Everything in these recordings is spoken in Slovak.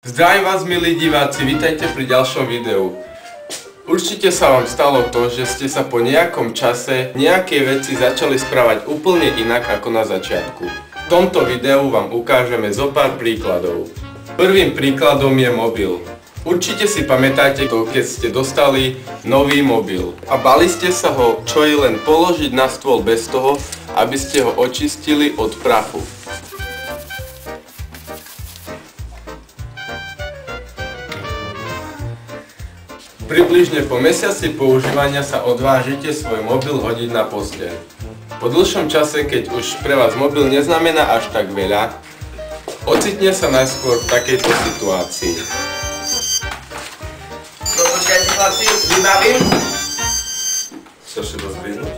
Zdravím vás, milí diváci, vítajte pri ďalšom videu. Určite sa vám stalo to, že ste sa po nejakom čase nejaké veci začali správať úplne inak ako na začiatku. V tomto videu vám ukážeme zo pár príkladov. Prvým príkladom je mobil. Určite si pamätáte to, keď ste dostali nový mobil a bali ste sa ho čo i len položiť na stôl bez toho, aby ste ho očistili od prachu. Približne po mesiaci používania sa odvážite svoj mobil hodiť na posteľ. Po dlhšom čase, keď už pre vás mobil neznamená až tak veľa, ocitne sa najskôr v takejto situácii. No počkajte chlapci, vybavím. Chceš si to zdvihnúť?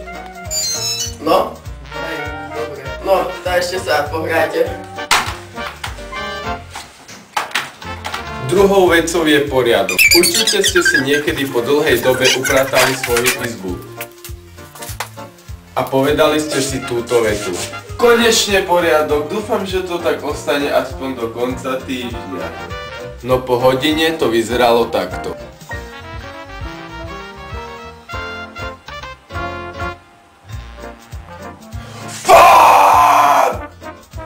No? Hej, dobre. No, tak ešte sa pohrajte. Druhou vecou je poriadok. Určite ste si niekedy po dlhej dobe upratali svoju izbu. A povedali ste si túto vetu. Konečne poriadok, dúfam, že to tak ostane aspoň do konca týždňa. No po hodine to vyzeralo takto.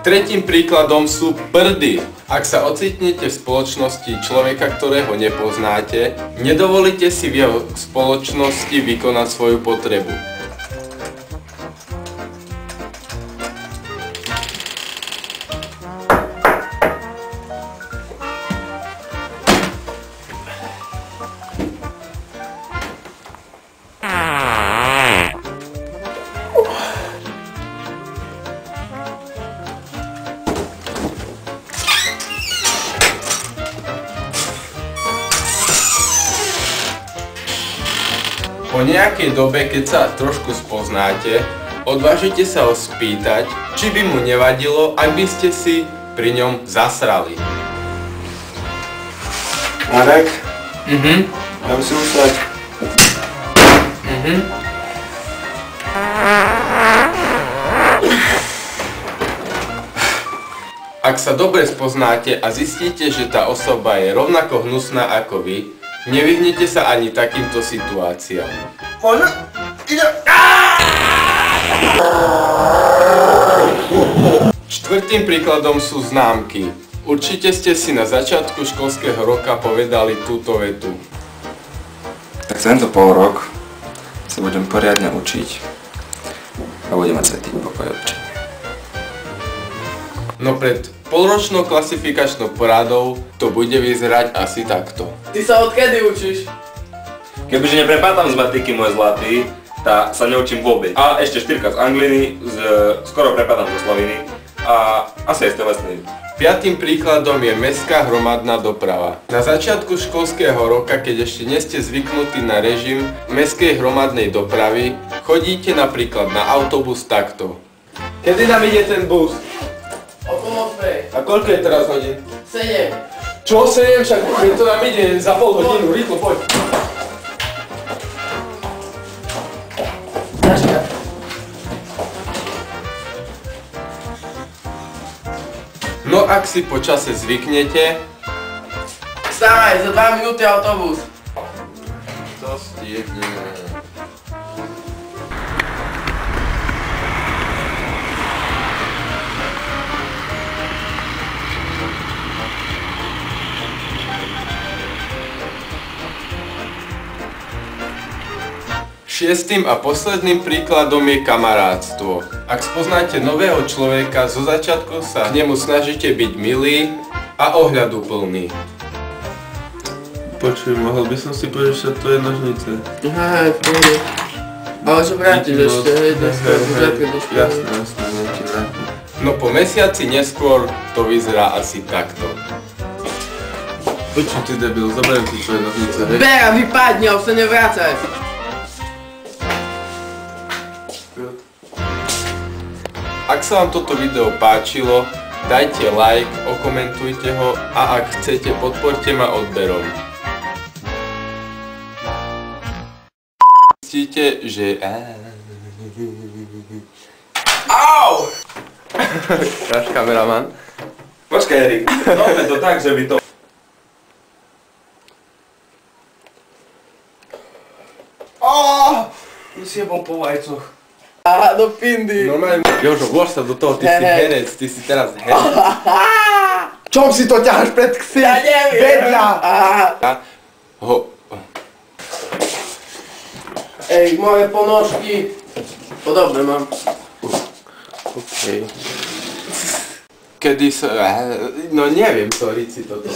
Tretím príkladom sú prdy. Ak sa ocitnete v spoločnosti človeka, ktorého nepoznáte, nedovolite si v jeho spoločnosti vykonať svoju potrebu. Po nejakej dobe, keď sa trošku spoznáte, odvážite sa ho spýtať, či by mu nevadilo, ak by ste si pri ňom zasrali. Marek? Dám si usať. Ak sa dobre spoznáte a zistíte, že tá osoba je rovnako hnusná ako vy, nevyhnete sa ani takýmto situáciám. Poďme, ide. Štvrtým príkladom sú známky. Určite ste si na začiatku školského roka povedali túto vetu. Tak tento pôrok sa budem poriadne učiť a budem mať svätý pokoj učenia. No pred polročnou klasifikačnou porádou to bude vyzerať asi takto. Ty sa odkedy učíš? Kebyže neprepadám z matiky, môj zlatý, tak sa neučím vôbec. A ešte 4 z angliny, skoro prepadám zo sloviny a asi aj z telesnej. Piatým príkladom je mestská hromadná doprava. Na začiatku školského roka, keď ešte nie ste zvyknutí na režim mestskej hromadnej dopravy, chodíte napríklad na autobus takto. Kedy nám ide ten bus? Okolo 8. A koľko je teraz hodín? 7. Čo 7? Však to nám ide za pol hodinu, rýchlo poď. Taška. No ak si po čase zvyknete, Vstávaj, za 2 minúty autobus. to stihneme. Šiestým a posledným príkladom je kamarátstvo. Ak spoznáte nového človeka, zo začiatku sa k nemu snažíte byť milý a ohľaduplný. Počuj, mohol by som si požičať tvoje nožnice? Hej, pohode. Ale čo vrátiš ešte, hej, dneska požiadke do školy. Jasné, nech ti vrátim. No po mesiaci neskôr to vyzerá asi takto. Počuj, ty debil, zoberiem ti tvoje nožnice, hej? Ber a vypadni, a už sa nevrácaj. Ak sa vám toto video páčilo, dajte like, okomentujte ho a ak chcete, podporte ma odberom. Zistíte, že... Au! Náš kameraman. Počkaj, Erik, robme to tak, že by to... S jebom po vajcoch. Aha, do pindy. Normálne, Jožo, vlož sa do toho, ty si herec, ty si teraz herec. Čom si to ťaháš pred ksy? Ja neviem. Vedľa. Ej, moje ponožky. Podobné mám. Okej. Kedy sa... No neviem, sorry si toto.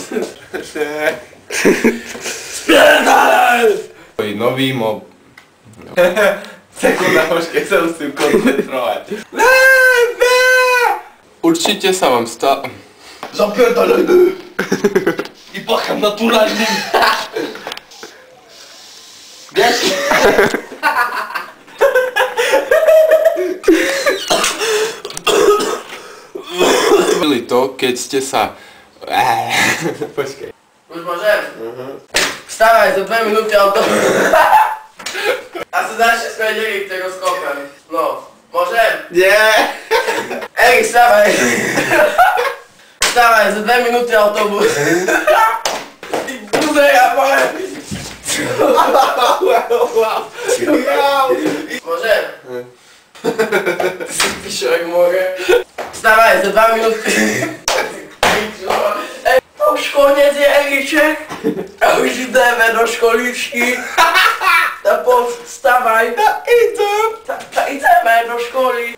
Nový mob... Sekunda, počkej, sa musím koncentrovať. Určite sa vám Zapierdalaj! I pacham naturálny! Vieš? to, keď ste sa... Počkej. Už môžem? Vstávaj, za 2 minúty auto. A sa začne skôr Erik, ktorý ho skopem. No, môžem? Nie! Erik, vstávaj! Vstávaj, za 2 minúty autobus. Ty buze, ja poviem! Môžem? Ty si píšo jak more. Vstávaj, za 2 minúty. To už koniec je, Eriček. A už ideme do školičky. Vstávaj. Ideme do školy.